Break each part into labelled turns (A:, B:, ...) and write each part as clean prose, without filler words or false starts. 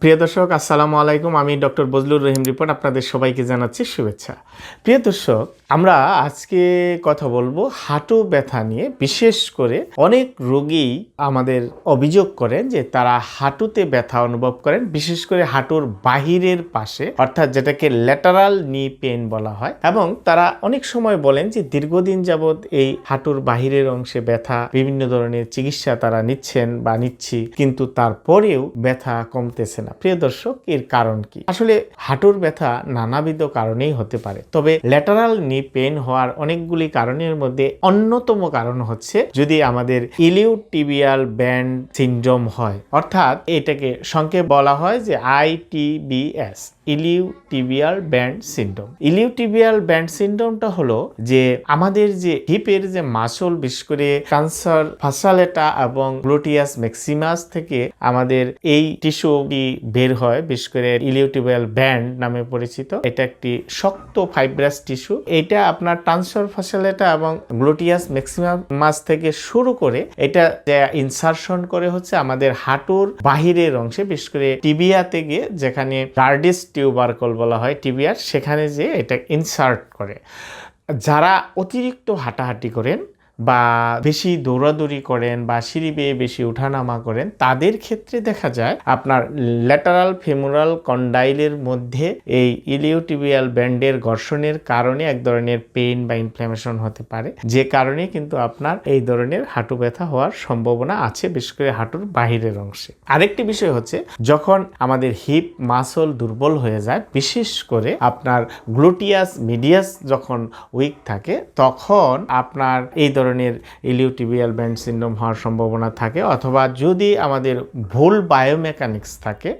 A: প্রিয় দর্শক আসসালামু আলাইকুম। আমি ডক্টর বজলুর রহিম রিপন আপনাদের সবাইকে জানাচ্ছি শুভেচ্ছা। প্রিয় দর্শক, আমরা আজকে কথা বলবো হাঁটু ব্যথা নিয়ে। বিশেষ করে অনেক রোগী আমাদের অভিযোগ করেন যে তারা হাঁটুতে ব্যথা অনুভব করেন, বিশেষ করে হাঁটুর বাহিরের পাশে, অর্থাৎ যেটাকে ল্যাটারাল নি পেইন বলা হয়। এবং তারা অনেক সময় বলেন যে দীর্ঘদিন যাবৎ এই হাঁটুর বাহিরের অংশে ব্যথা, বিভিন্ন ধরনের চিকিৎসা তারা নিচ্ছেন বা নিচ্ছি, কিন্তু তারপরেও ব্যথা কমতেছে না। প্রিয় দর্শক, এর কারণ কি? আসলে হাঁটুর ব্যথা নানাবিধ কারণেই হতে পারে, তবে ল্যাটারাল নি পেইন হওয়ার অনেকগুলি কারণের মধ্যে অন্যতম কারণ হচ্ছে যদি আমাদের ইলিওটিবিয়াল ব্যান্ড সিনড্রোম হয়, অর্থাৎ এটাকে সংক্ষেপে বলা হয় যে ITBS, iliotibial band syndrome. Iliotibial band সিনড্রোমটা হলো যে আমাদের যে হিপের যে মাসল, বিশেষ করে ট্রান্সভার ফাসালেটা এবং গ্লুটিয়াস ম্যাক্সিমাস থেকে আমাদের এই টিস্যুটি বের হয়, বিশেষ করে ইলিওটিবিয়াল ব্যান্ড নামে পরিচিত। এটা একটি শক্ত ফাইব্রাস টিস্যু। এটা আপনার ট্রান্সভার ফাসালেটা এবং গ্লুটিয়াস ম্যাক্সিমাস থেকে শুরু করে এটা ইনসারশন করে হচ্ছে আমাদের হাঁটুর বাহিরের অংশে, বিশেষ করে টিবিয়াতে গিয়ে, যেখানে গার্ডিস টিউবারকল বলা হয় টিবিয়ার, সেখানে যে এটা ইনসার্ট করে। যারা অতিরিক্ত হাঁটাহাঁটি করেন বা বেশি দৌড়াদৌড়ি করেন বা সিঁড়ি বেয়ে বেশি উঠানামা করেন, তাদের ক্ষেত্রে দেখা যায় আপনার ল্যাটারাল ফেমোরাল কন্ডাইলের মধ্যে এই ইলিওটিবিয়াল ব্যান্ডের ঘর্ষণের কারণে এক ধরনের পেইন বা ইনফ্ল্যামেশন হতে পারে, যে কারণে কিন্তু আপনার এই ধরনের হাঁটু ব্যথা হওয়ার সম্ভাবনা আছে, বিশেষ করে হাঁটুর বাহিরের অংশে। আরেকটি বিষয় হচ্ছে যখন আমাদের হিপ মাসল দুর্বল হয়ে যায়, বিশেষ করে আপনার গ্লুটিয়াস মিডিয়াস যখন উইক থাকে, তখন আপনার এই ধরনের ইলিওটিবিয়াল ব্যান্ড সিনড্রোম হওয়ার সম্ভাবনা থাকে। অথবা যদি আমাদের ভুল বায়োমেকানিক্স থাকে,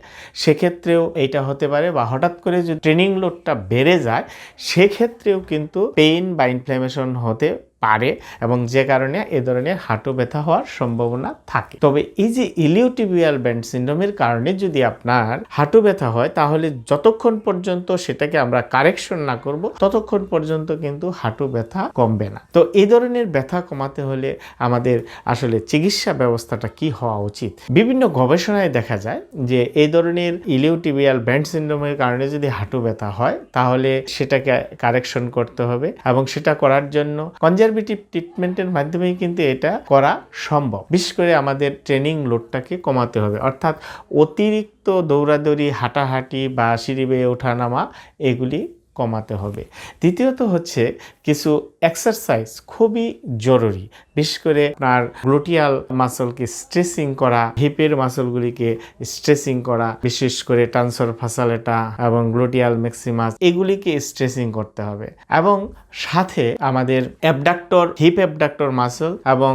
A: সেক্ষেত্রেও এইটা হতে পারে। বা হঠাৎ করে যদি ট্রেনিং লোডটা বেড়ে যায়, সেক্ষেত্রেও কিন্তু পেইন বা ইনফ্ল্যামেশন হতে পারে, এবং যে কারণে এ ধরনের হাঁটু ব্যথা হওয়ার সম্ভাবনা থাকে। তবে এই যে ইলিওটিবিয়াল ব্যান্ড সিনড্রোমের কারণে যদি আপনার হাঁটু ব্যথা হয়, তাহলে যতক্ষণ পর্যন্ত সেটাকে আমরা কারেকশন না করব, ততক্ষণ পর্যন্ত কিন্তু হাঁটু ব্যথা কমবে না। তো এই ধরনের ব্যথা কমাতে হলে আমাদের আসলে চিকিৎসা ব্যবস্থাটা কি হওয়া উচিত? বিভিন্ন গবেষণায় দেখা যায় যে এই ধরনের ইলিওটিবিয়াল ব্যান্ড সিনড্রোমের কারণে যদি হাঁটু ব্যথা হয়, তাহলে সেটাকে কারেকশন করতে হবে, এবং সেটা করার জন্য কনজারভেটিভ ট্রিটমেন্টের মাধ্যমেই কিন্তু এটা করা সম্ভব। বিশেষ করে আমাদের ট্রেনিং লোডটাকে কমাতে হবে, অর্থাৎ অতিরিক্ত দৌড়াদৌড়ি, হাঁটাহাঁটি বা সিঁড়ি বেয়ে ওঠানামা এগুলি কমাতে হবে। দ্বিতীয়ত হচ্ছে কিছু এক্সারসাইজ খুবই জরুরি, বিশেষ করে আপনার গ্লুটিয়াল মাসলকে স্ট্রেচিং করা, হিপের মাসলগুলিকে স্ট্রেচিং করা, বিশেষ করে ট্রান্সভার ফাসালেটা এবং গ্লুটিয়াল ম্যাক্সিমাস, এগুলিকে স্ট্রেচিং করতে হবে। এবং সাথে আমাদের অ্যাবডাক্টর, হিপ অ্যাবডাক্টর মাসল এবং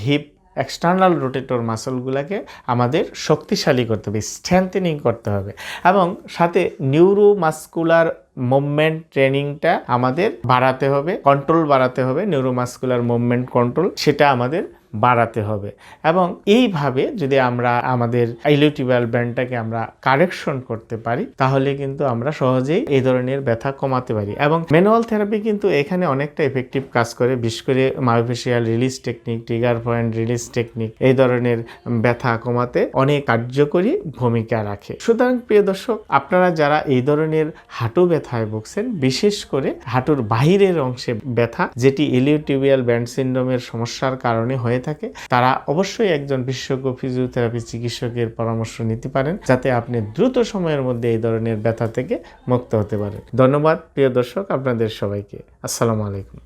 A: হিপ এক্সটার্নাল রোটেটর মাসলগুলোকে আমাদের শক্তিশালী করতে হবে, স্ট্রেংথেনিং করতে হবে। এবং সাথে নিউরোমাস্কুলার মুভমেন্ট ট্রেনিংটা আমাদের বাড়াতে হবে, কন্ট্রোল বাড়াতে হবে, নিউরোমাস্কুলার মুভমেন্ট কন্ট্রোল, সেটা আমাদের বাড়াতে হবে। এবং এইভাবে যদি আমরা আমাদের ইলিওটিবিয়াল ব্যান্ডটাকে আমরা কারেকশন করতে পারি, তাহলে কিন্তু আমরা সহজেই এই ধরনের ব্যথা কমাতে পারি। এবং ম্যানুয়াল থেরাপি কিন্তু এখানে অনেকটা এফেক্টিভ কাজ করে, বিশেষ করে myofascial release technique, trigger point release technique এই ধরনের ব্যথা কমাতে অনেক কার্যকরী ভূমিকা রাখে। সুতরাং প্রিয় দর্শক, আপনারা যারা এই ধরনের হাঁটু ব্যথায় ভুগছেন, বিশেষ করে হাঁটুর বাহিরের অংশে ব্যথা, যেটি ইলিওটিবিয়াল ব্যান্ড সিনড্রোমের সমস্যার কারণে হয়ে থাকে, তারা অবশ্যই একজন বিশেষজ্ঞ ফিজিওথেরাপি চিকিৎসকের পরামর্শ নিতে পারেন, যাতে আপনি দ্রুত সময়ের মধ্যে এই ধরনের ব্যথা থেকে মুক্ত হতে পারেন। ধন্যবাদ প্রিয় দর্শক, আপনাদের সবাইকে। আসসালামু আলাইকুম।